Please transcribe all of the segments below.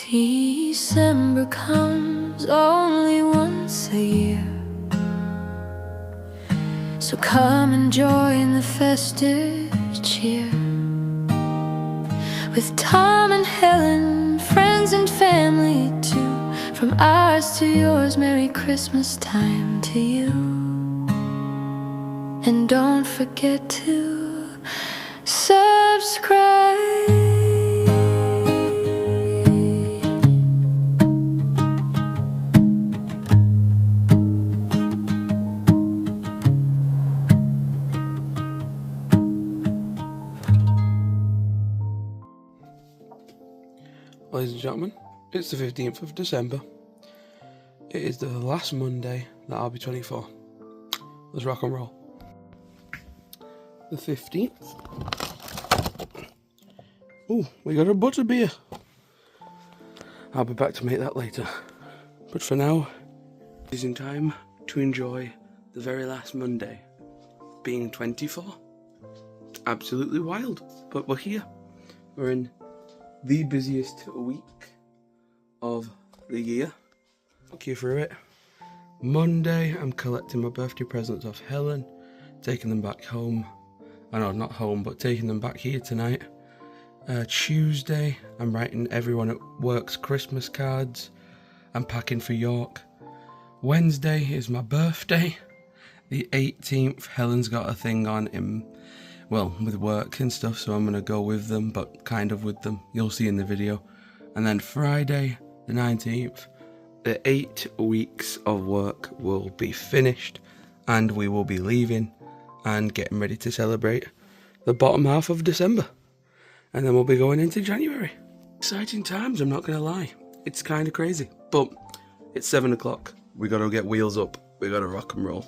December comes only once a year, so come and join the festive cheer. With Tom and Helen, friends and family too, from ours to yours, Merry Christmas time to you. And don't forget to subscribe. Ladies and gentlemen, it's the 15th of December. It is the last Monday that I'll be 24. Let's rock and roll. The 15th. Ooh, we got a butterbeer. I'll be back to make that later. But for now, it is in time to enjoy the very last Monday, being 24. Absolutely wild, but we're here. We're in the busiest week of the year. Walk you through it. Monday, I'm collecting my birthday presents off Helen, taking them back home. I know, not home, but taking them back here tonight. Tuesday, I'm writing everyone at work's Christmas cards. I'm packing for York. Wednesday is my birthday. The 18th, Helen's got a thing on with work and stuff, so I'm going to go with them, but kind of with them. You'll see in the video. And then Friday, the 19th, the 8 weeks of work will be finished, and we will be leaving and getting ready to celebrate the bottom half of December. And then we'll be going into January. Exciting times, I'm not going to lie. It's kind of crazy, but it's 7 o'clock. We got to get wheels up. We got to rock and roll.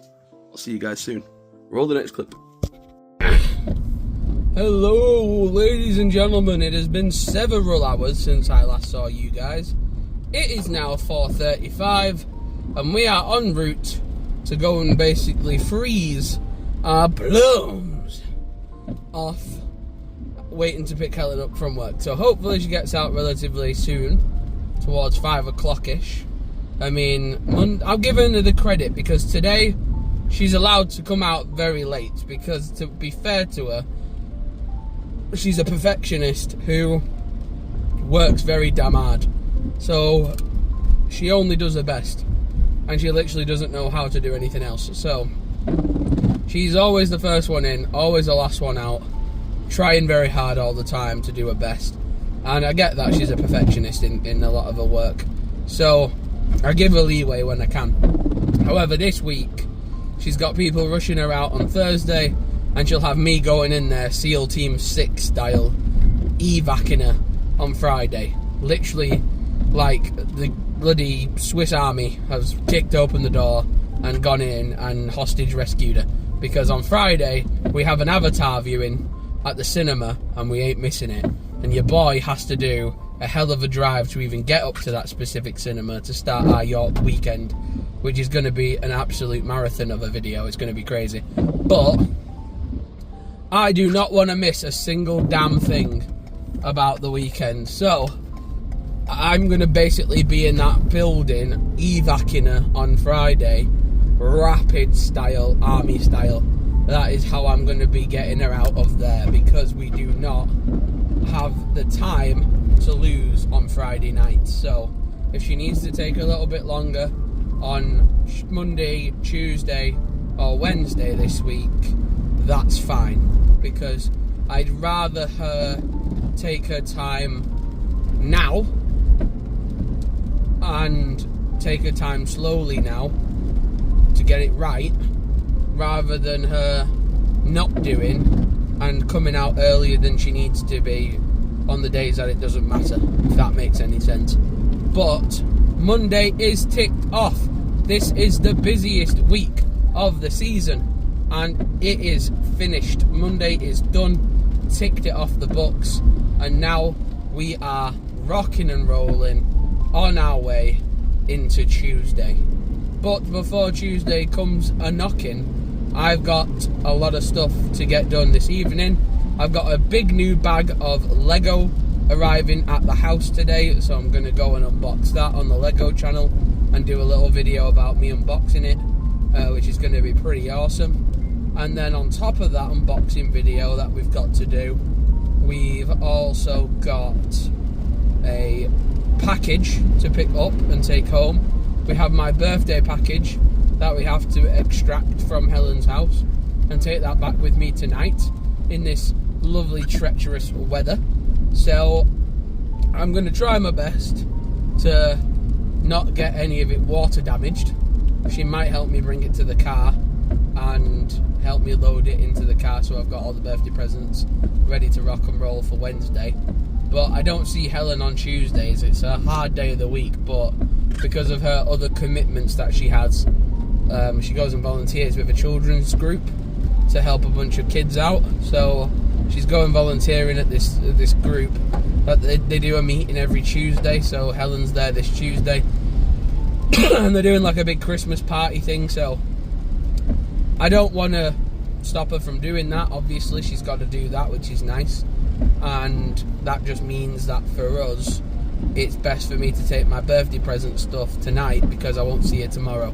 I'll see you guys soon. Roll the next clip. Hello, ladies and gentlemen. It has been several hours since I last saw you guys. It is now 4:35, and we are en route to go and basically freeze our plums off, waiting to pick Helen up from work. So hopefully she gets out relatively soon, towards 5 o'clock-ish. I mean, I'll give her the credit, because today she's allowed to come out very late, because to be fair to her, she's a perfectionist who works very damn hard. So she only does her best, and she literally doesn't know how to do anything else. So she's always the first one in, always the last one out, trying very hard all the time to do her best. And I get that she's a perfectionist in a lot of her work, so I give her leeway when I can. However, this week she's got people rushing her out on Thursday, and she'll have me going in there SEAL Team 6 style, evacing her on Friday. Literally, like the bloody Swiss Army has kicked open the door and gone in and hostage rescued her. Because on Friday, we have an Avatar viewing at the cinema, and we ain't missing it. And your boy has to do a hell of a drive to even get up to that specific cinema to start our York weekend, which is going to be an absolute marathon of a video. It's going to be crazy. But I do not want to miss a single damn thing about the weekend, so I'm going to basically be in that building evacing her on Friday, rapid style, army style. That is how I'm going to be getting her out of there, because we do not have the time to lose on Friday night. So if she needs to take a little bit longer on Monday, Tuesday or Wednesday this week, that's fine, because I'd rather her take her time now and take her time slowly now to get it right, rather than her not doing and coming out earlier than she needs to be on the days that it doesn't matter, if that makes any sense. But Monday is ticked off. This is the busiest week of the season, and it is finished. Monday is done, ticked it off the books, and now we are rocking and rolling on our way into Tuesday. But before Tuesday comes a knocking, I've got a lot of stuff to get done this evening. I've got a big new bag of Lego arriving at the house today, so I'm going to go and unbox that on the Lego channel and do a little video about me unboxing it, which is going to be pretty awesome. And then on top of that unboxing video that we've got to do, we've also got a package to pick up and take home. We have my birthday package that we have to extract from Helen's house and take that back with me tonight in this lovely treacherous weather. So I'm going to try my best to not get any of it water damaged. She might help me bring it to the car and help me load it into the car, so I've got all the birthday presents ready to rock and roll for Wednesday. But I don't see Helen on Tuesdays. It's a hard day of the week, but because of her other commitments that she has, she goes and volunteers with a children's group to help a bunch of kids out. So she's going volunteering at this group. But they do a meeting every Tuesday, so Helen's there this Tuesday. And they're doing like a big Christmas party thing, so I don't want to stop her from doing that. Obviously, she's got to do that, which is nice. And that just means that for us, it's best for me to take my birthday present stuff tonight because I won't see her tomorrow.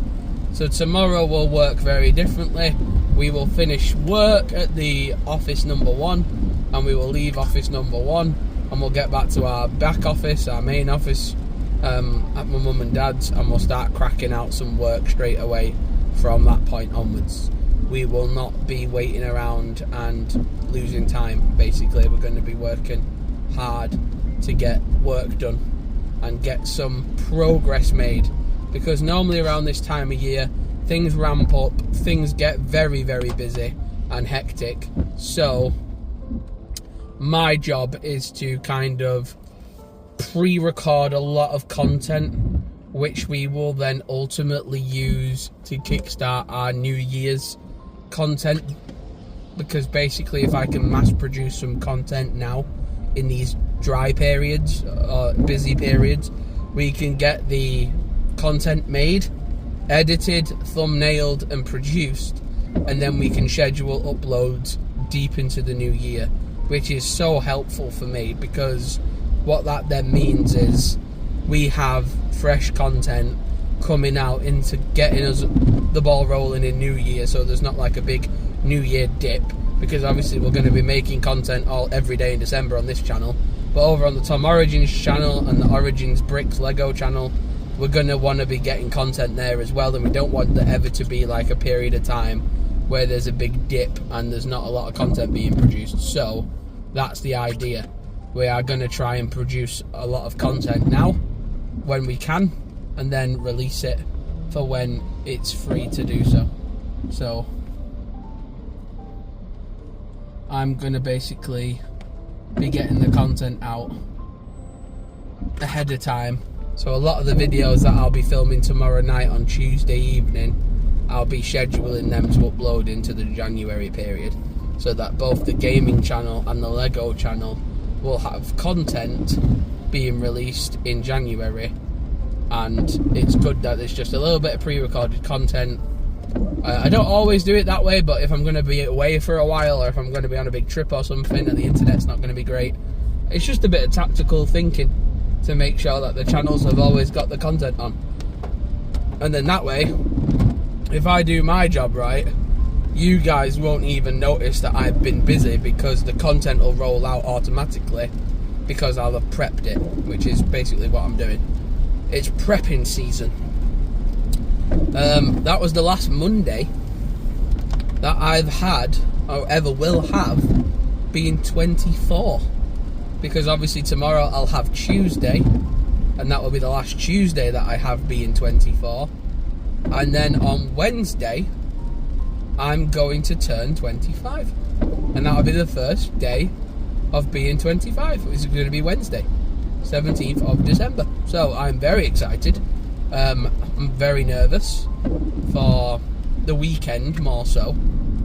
So tomorrow will work very differently. We will finish work at the office number 1, and we will leave office number 1, and we'll get back to our back office, our main office, at my mum and dad's, and we'll start cracking out some work straight away from that point onwards. We will not be waiting around and losing time. Basically, we're going to be working hard to get work done and get some progress made, because normally around this time of year things ramp up, things get very, very busy and hectic. So my job is to kind of pre-record a lot of content, which we will then ultimately use to kickstart our New Year's content. Because basically, if I can mass produce some content now in these dry periods or busy periods, we can get the content made, edited, thumbnailed and produced, and then we can schedule uploads deep into the new year, which is so helpful for me, because what that then means is we have fresh content coming out into getting us the ball rolling in New Year, so there's not like a big New Year dip, because obviously we're going to be making content every day in December on this channel, but over on the Tom Origins channel and the Origins Bricks Lego channel, we're going to want to be getting content there as well, and we don't want there ever to be like a period of time where there's a big dip and there's not a lot of content being produced. So that's the idea. We are going to try and produce a lot of content now when we can, and then release it for when it's free to do so. So I'm going to basically be getting the content out ahead of time. So a lot of the videos that I'll be filming tomorrow night on Tuesday evening, I'll be scheduling them to upload into the January period, so that both the gaming channel and the Lego channel will have content being released in January. And it's good that there's just a little bit of pre-recorded content. I don't always do it that way, but if I'm going to be away for a while, or if I'm going to be on a big trip or something and the internet's not going to be great, it's just a bit of tactical thinking to make sure that the channels have always got the content on. And then that way, if I do my job right, you guys won't even notice that I've been busy, because the content will roll out automatically because I'll have prepped it, which is basically what I'm doing. It's prepping season. That was the last Monday that I've had, or ever will have, being 24. Because obviously tomorrow I'll have Tuesday, and that will be the last Tuesday that I have being 24. And then on Wednesday, I'm going to turn 25. And that'll be the first day of being 25. It's going to be Wednesday, 17th of December. So I'm very excited. I'm very nervous for the weekend, more so,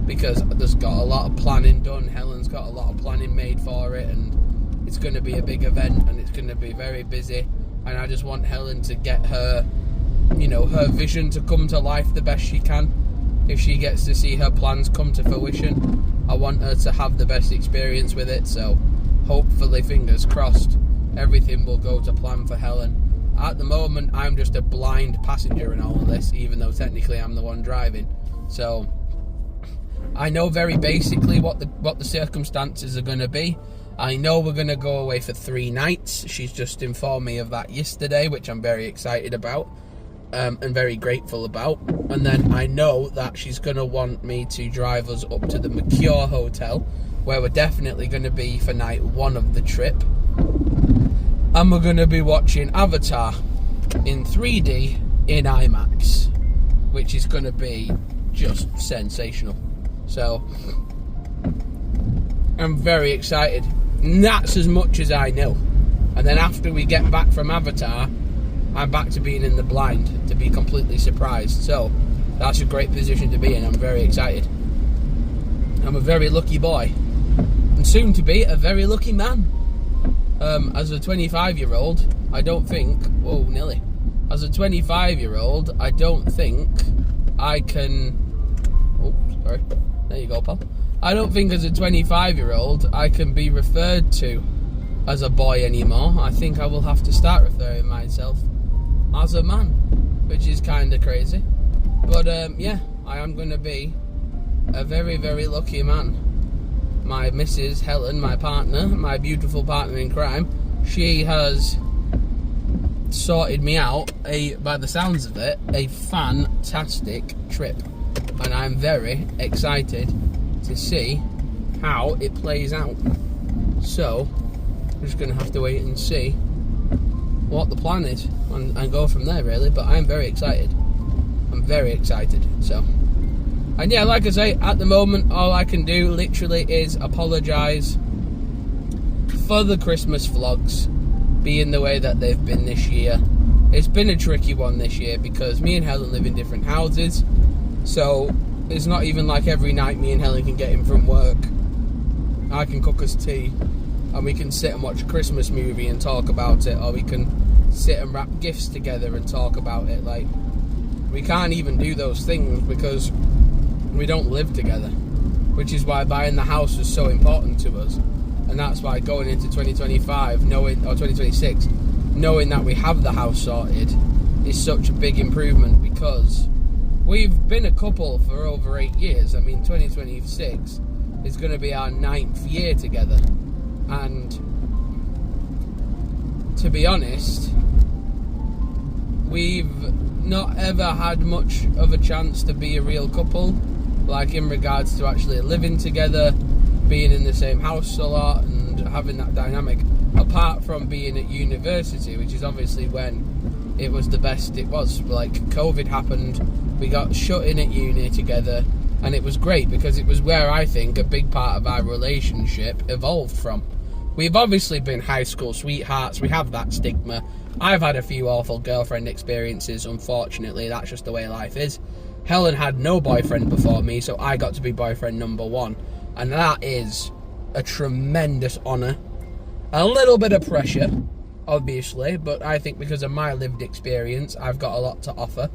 because there's got a lot of planning done. Helen's got a lot of planning made for it, and it's going to be a big event, and it's going to be very busy. And I just want Helen to get her, her vision to come to life the best she can. If she gets to see her plans come to fruition, I want her to have the best experience with it. So hopefully, fingers crossed, everything will go to plan for Helen. At the moment, I'm just a blind passenger in all of this, even though technically I'm the one driving. So I know very basically what the circumstances are going to be. I know we're going to go away for 3 nights. She's just informed me of that yesterday, which I'm very excited about and very grateful about. And then I know that she's going to want me to drive us up to the Mercure Hotel, where we're definitely going to be for night 1 of the trip. And we're going to be watching Avatar in 3D in IMAX, which is going to be just sensational. So I'm very excited. And that's as much as I know. And then after we get back from Avatar, I'm back to being in the blind, to be completely surprised. So that's a great position to be in. I'm very excited. I'm a very lucky boy, and soon to be a very lucky man. As a 25-year-old, I don't think... Whoa, nearly. As a 25-year-old, I don't think I can... Oh, sorry. There you go, pal. I don't think as a 25-year-old I can be referred to as a boy anymore. I think I will have to start referring myself as a man, which is kind of crazy. But, yeah, I am going to be a very, very lucky man. My Mrs. Helen, my partner, my beautiful partner in crime, she has sorted me out, by the sounds of it, a fantastic trip. And I'm very excited to see how it plays out. So, we're just going to have to wait and see what the plan is and go from there, really. But I'm very excited. I'm very excited, so... And yeah, like I say, at the moment, all I can do literally is apologise for the Christmas vlogs being the way that they've been this year. It's been a tricky one this year because me and Helen live in different houses. So it's not even like every night me and Helen can get in from work. I can cook us tea and we can sit and watch a Christmas movie and talk about it, or we can sit and wrap gifts together and talk about it. Like, we can't even do those things because we don't live together, which is why buying the house was so important to us. And that's why going into 2025 or 2026 knowing that we have the house sorted is such a big improvement, because we've been a couple for over 8 years. I mean, 2026 is going to be our 9th year together, and to be honest, we've not ever had much of a chance to be a real couple, like in regards to actually living together, being in the same house a lot and having that dynamic, apart from being at university, which is obviously when it was the best it was. Like, COVID happened, we got shut in at uni together, and it was great because it was where I think a big part of our relationship evolved from. We've obviously been high school sweethearts, we have that stigma. I've had a few awful girlfriend experiences, unfortunately, that's just the way life is. Helen had no boyfriend before me, so I got to be boyfriend number 1. And that is a tremendous honour. A little bit of pressure, obviously, but I think because of my lived experience, I've got a lot to offer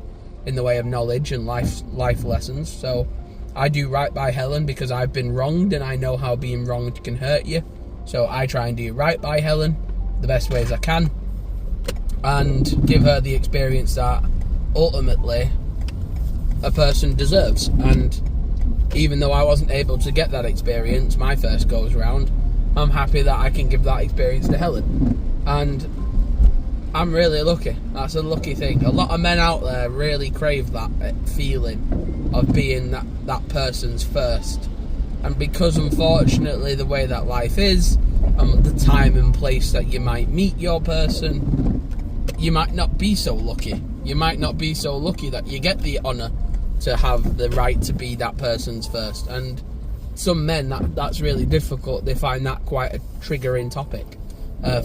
in the way of knowledge and life lessons. So I do right by Helen because I've been wronged and I know how being wronged can hurt you. So I try and do right by Helen the best ways I can and give her the experience that ultimately a person deserves. And even though I wasn't able to get that experience my first goes round, I'm happy that I can give that experience to Helen. And I'm really lucky. That's a lucky thing. A lot of men out there really crave that feeling of being that person's first. And because unfortunately the way that life is, and the time and place that you might meet your person, you might not be so lucky. You might not be so lucky that you get the honour to have the right to be that person's first. And some men, that's really difficult. They find that quite a triggering topic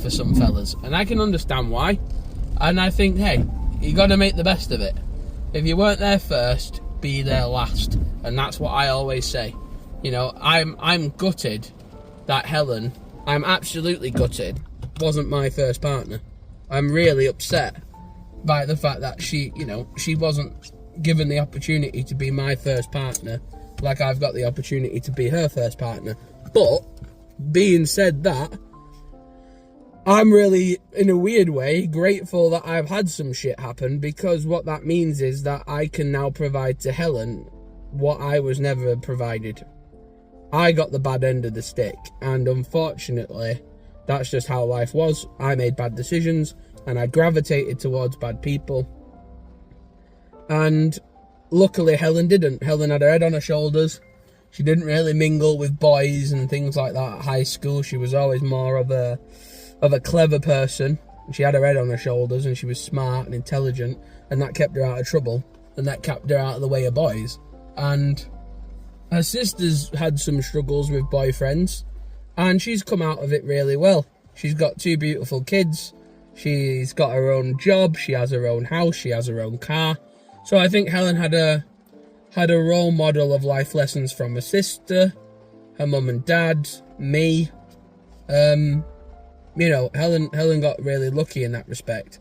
for some fellas, and I can understand why. And I think, hey, you got to make the best of it. If you weren't there first, be there last. And that's what I always say. You know, I'm gutted that Helen, I'm absolutely gutted, wasn't my first partner. I'm really upset by the fact that she wasn't given the opportunity to be my first partner like I've got the opportunity to be her first partner. But being said that, I'm really, in a weird way, grateful that I've had some shit happen, because what that means is that I can now provide to Helen what I was never provided. I got the bad end of the stick, and unfortunately, that's just how life was. I made bad decisions, and I gravitated towards bad people. And luckily, Helen didn't. Helen had her head on her shoulders. She didn't really mingle with boys and things like that at high school. She was always more of a clever person. She had her head on her shoulders, and she was smart and intelligent, and that kept her out of trouble, and that kept her out of the way of boys. And her sister's had some struggles with boyfriends, and she's come out of it really well. She's got 2 beautiful kids. She's got her own job. She has her own house. She has her own car. So I think Helen had a role model of life lessons from her sister, her mum and dad, me. Helen got really lucky in that respect.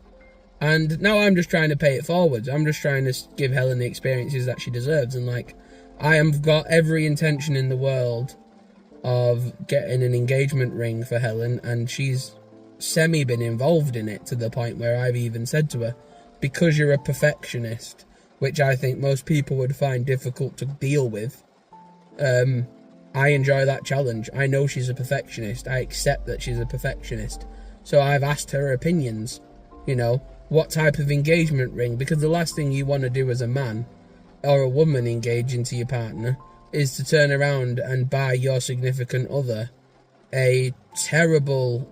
And now I'm just trying to pay it forwards. I'm just trying to give Helen the experiences that she deserves. And I have got every intention in the world of getting an engagement ring for Helen, and she's been involved in it to the point where I've even said to her, because you're a perfectionist, which I think most people would find difficult to deal with, I enjoy that challenge. I know she's a perfectionist. I accept that she's a perfectionist. So I've asked her opinions, what type of engagement ring, because the last thing you want to do as a man or a woman engaging to your partner is to turn around and buy your significant other a terrible,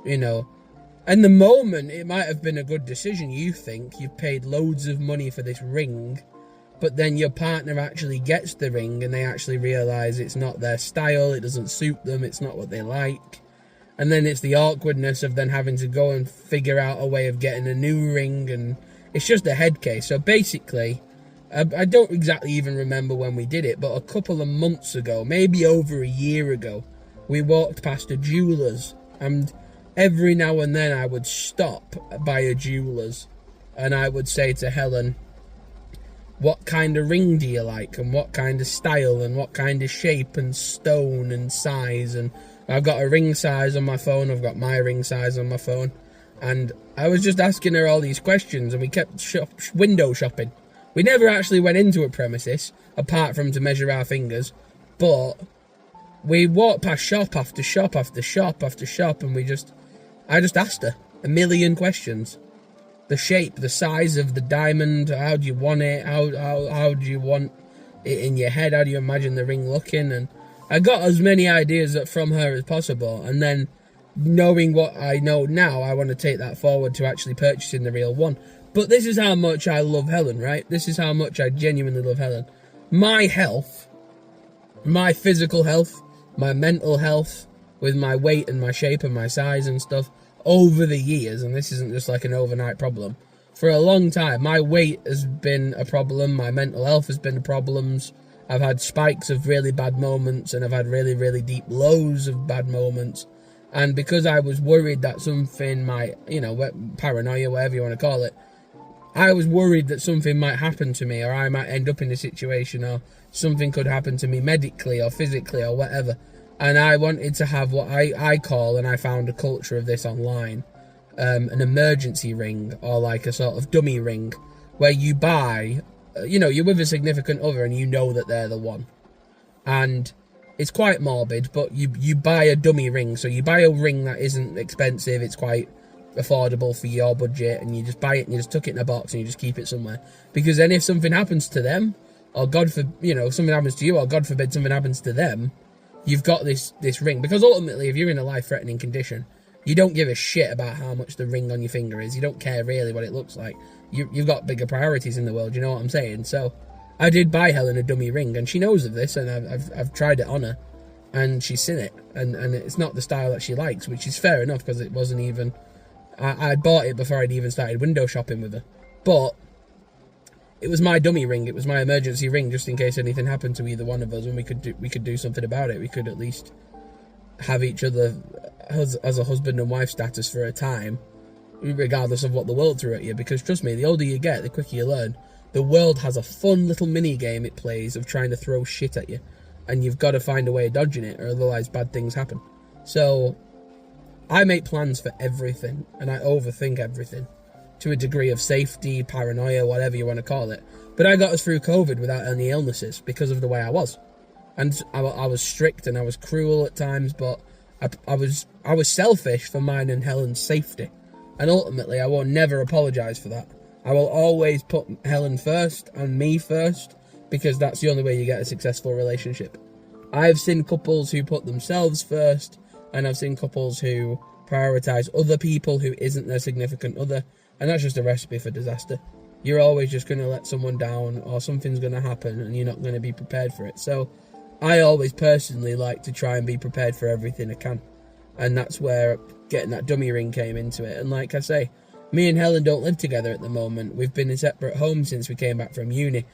in the moment it might have been a good decision. You think you've paid loads of money for this ring, but then your partner actually gets the ring and they actually realise it's not their style, it doesn't suit them, it's not what they like. And then it's the awkwardness of then having to go and figure out a way of getting a new ring, and it's just a head case. So basically, I don't exactly even remember when we did it, but a couple of months ago, maybe over a year ago, we walked past a jeweller's, and every now and then I would stop by a jeweller's and I would say to Helen, what kind of ring do you like, and what kind of style, and what kind of shape and stone and size? And I've got a ring size on my phone, I've got my ring size on my phone, and I was just asking her all these questions, and we kept window shopping. We never actually went into a premises, apart from to measure our fingers, but we walked past shop after shop after shop after shop, and I just asked her a million questions. The shape, the size of the diamond, how do you want it, how do you want it in your head, how do you imagine the ring looking, and I got as many ideas from her as possible, and then knowing what I know now, I want to take that forward to actually purchasing the real one. But this is how much I love Helen, right? This is how much I genuinely love Helen. My health, my physical health, my mental health, with my weight and my shape and my size and stuff, over the years, and this isn't just like an overnight problem, for a long time, my weight has been a problem, my mental health has been problems. I've had spikes of really bad moments, and I've had really, really deep lows of bad moments. And because I was worried that something might, paranoia, whatever you want to call it, I was worried that something might happen to me, or I might end up in a situation, or something could happen to me medically or physically or whatever. And I wanted to have what I call, and I found a culture of this online, an emergency ring, or like a sort of dummy ring, where you buy, you're with a significant other and you know that they're the one. And it's quite morbid, but you buy a dummy ring. So you buy a ring that isn't expensive, it's quite affordable for your budget, and you just buy it and you just tuck it in a box and you just keep it somewhere. Because then if something happens to them, or God forbid, something happens to you, or God forbid something happens to them, you've got this ring. Because ultimately, if you're in a life-threatening condition, you don't give a shit about how much the ring on your finger is. You don't care really what it looks like. You've got bigger priorities in the world, you know what I'm saying? So I did buy Helen a dummy ring, and she knows of this, and I've tried it on her, and she's seen it, and it's not the style that she likes, which is fair enough, because it wasn't even... I bought it before I'd even started window shopping with her. But it was my dummy ring. It was my emergency ring, just in case anything happened to either one of us, and we could do something about it. We could at least have each other as a husband and wife status for a time, regardless of what the world threw at you. Because trust me, the older you get, the quicker you learn. The world has a fun little mini game it plays of trying to throw shit at you, and you've got to find a way of dodging it, or otherwise bad things happen. So I make plans for everything, and I overthink everything to a degree of safety, paranoia, whatever you want to call it. But I got us through COVID without any illnesses because of the way I was. And I was strict and I was cruel at times, but I was selfish for mine and Helen's safety. And ultimately, I will never apologise for that. I will always put Helen first and me first, because that's the only way you get a successful relationship. I've seen couples who put themselves first, and I've seen couples who prioritise other people who isn't their significant other, and that's just a recipe for disaster. You're always just going to let someone down, or something's going to happen, and you're not going to be prepared for it. So I always personally like to try and be prepared for everything I can, and that's where getting that dummy ring came into it. And like I say, me and Helen don't live together at the moment. We've been in separate homes since we came back from uni.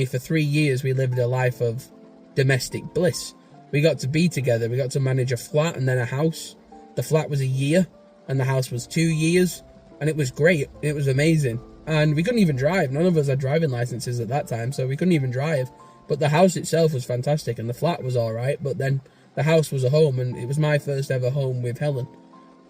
For 3 years, we lived a life of domestic bliss. We got to be together. We got to manage a flat and then a house. The flat was a year and the house was 2 years, and it was great. It was amazing. And we couldn't even drive. None of us had driving licenses at that time, so we couldn't even drive. But the house itself was fantastic, and the flat was all right. But then the house was a home, and it was my first ever home with Helen.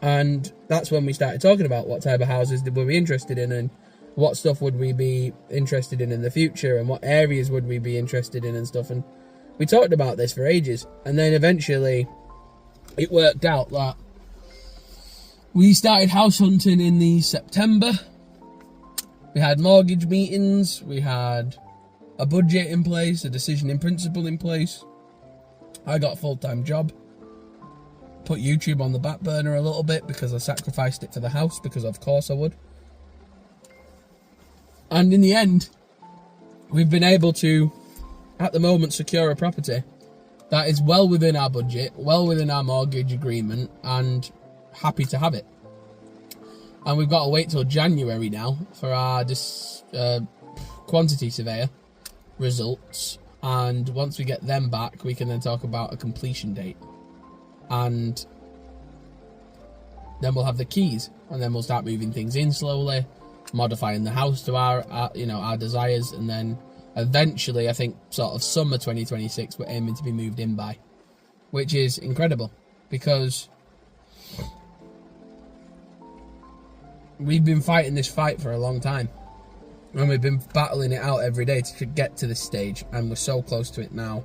And that's when we started talking about what type of houses were we interested in, and what stuff would we be interested in the future, and what areas would we be interested in and stuff. And we talked about this for ages, and then eventually it worked out that we started house hunting in the September. We had mortgage meetings, we had a budget in place, a decision in principle in place. I got a full-time job. Put YouTube on the back burner a little bit because I sacrificed it for the house, because of course I would. And in the end, we've been able to, at the moment, secure a property that is well within our budget, well within our mortgage agreement, and happy to have it. And we've got to wait till January now for our quantity surveyor results. And once we get them back, we can then talk about a completion date. And then we'll have the keys, and then we'll start moving things in slowly, modifying the house to our desires, and then eventually, I think sort of summer 2026, we're aiming to be moved in by, which is incredible because we've been fighting this fight for a long time, and we've been battling it out every day to get to this stage, and we're so close to it now,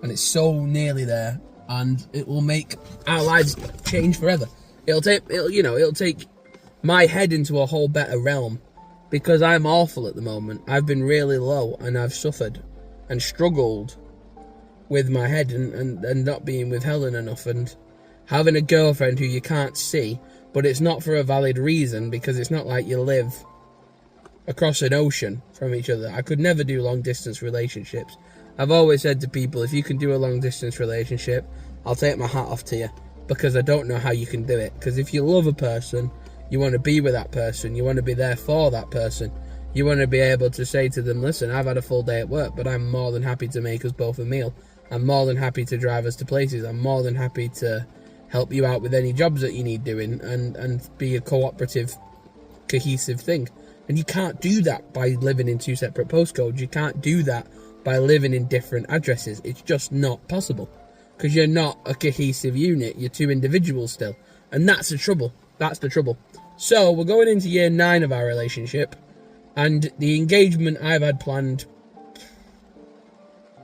and it's so nearly there. And it will make our lives change forever. It'll take my head into a whole better realm, because I'm awful at the moment. I've been really low, and I've suffered and struggled with my head and not being with Helen enough, and having a girlfriend who you can't see, but it's not for a valid reason, because it's not like you live across an ocean from each other. I could never do long distance relationships. I've always said to people, if you can do a long distance relationship, I'll take my hat off to you, because I don't know how you can do it. Because if you love a person, you want to be with that person, you want to be there for that person, you want to be able to say to them, listen, I've had a full day at work, but I'm more than happy to make us both a meal. I'm more than happy to drive us to places. I'm more than happy to help you out with any jobs that you need doing, and be a cooperative, cohesive thing. And you can't do that by living in two separate postcodes. You can't do that by living in different addresses. It's just not possible, because you're not a cohesive unit. You're two individuals still, and that's the trouble. So we're going into year 9 of our relationship, and the engagement I've had planned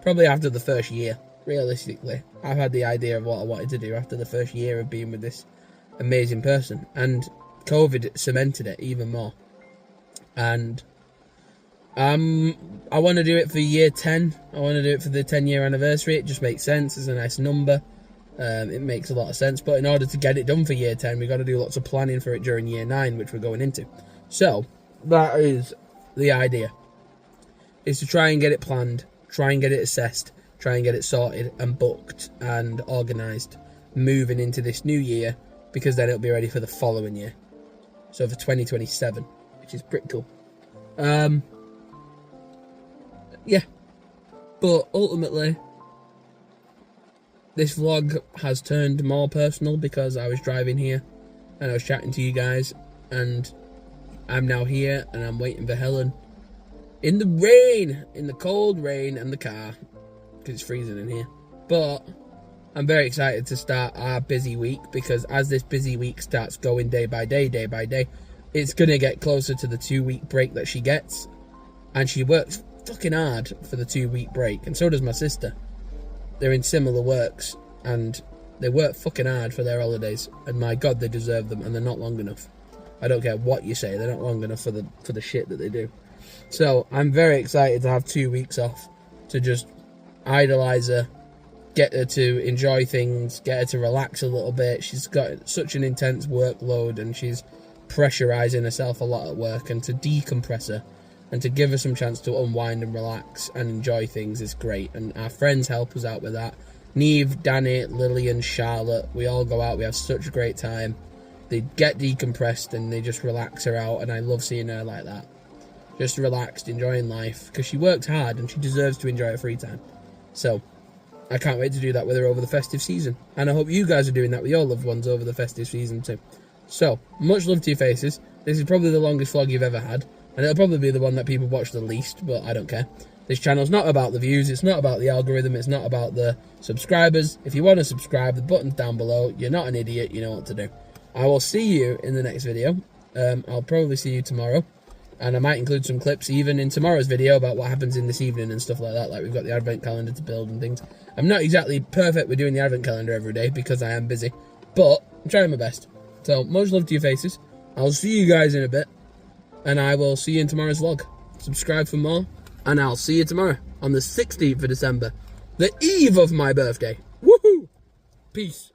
probably after the first year. Realistically, I've had the idea of what I wanted to do after the first year of being with this amazing person, and COVID cemented it even more. And I want to do it for year 10. I want to do it for the 10-year anniversary. It just makes sense. It's a nice number. It makes a lot of sense. But in order to get it done for year 10, we've got to do lots of planning for it during year 9, which we're going into. So that is the idea, is to try and get it planned, try and get it assessed, try and get it sorted and booked and organised moving into this new year, because then it'll be ready for the following year. So for 2027, which is pretty cool. Yeah, but ultimately this vlog has turned more personal because I was driving here and I was chatting to you guys, and I'm now here and I'm waiting for Helen in the rain, in the cold rain and the car, because it's freezing in here. But I'm very excited to start our busy week, because as this busy week starts going day by day, it's going to get closer to the 2-week break that she gets. And she works fucking hard for the 2-week break, and so does my sister. They're in similar works, and they work fucking hard for their holidays, and my God, they deserve them, and they're not long enough. I don't care what you say, they're not long enough for the shit that they do. So I'm very excited to have 2 weeks off, to just idolise her, get her to enjoy things, get her to relax a little bit. She's got such an intense workload, and she's pressurising herself a lot at work, and to decompress her and to give her some chance to unwind and relax and enjoy things is great. And our friends help us out with that. Neve, Danny, Lillian, Charlotte, we all go out, we have such a great time. They get decompressed and they just relax her out, and I love seeing her like that. Just relaxed, enjoying life, because she works hard and she deserves to enjoy her free time. So I can't wait to do that with her over the festive season. And I hope you guys are doing that with your loved ones over the festive season too. So, much love to your faces. This is probably the longest vlog you've ever had. And it'll probably be the one that people watch the least, but I don't care. This channel's not about the views, it's not about the algorithm, it's not about the subscribers. If you want to subscribe, the button's down below. You're not an idiot, you know what to do. I will see you in the next video. I'll probably see you tomorrow. And I might include some clips even in tomorrow's video about what happens in this evening and stuff like that. Like, we've got the advent calendar to build and things. I'm not exactly perfect with doing the advent calendar every day because I am busy. But I'm trying my best. So, much love to your faces. I'll see you guys in a bit. And I will see you in tomorrow's vlog. Subscribe for more. And I'll see you tomorrow on the 16th of December. The eve of my birthday. Woohoo! Peace.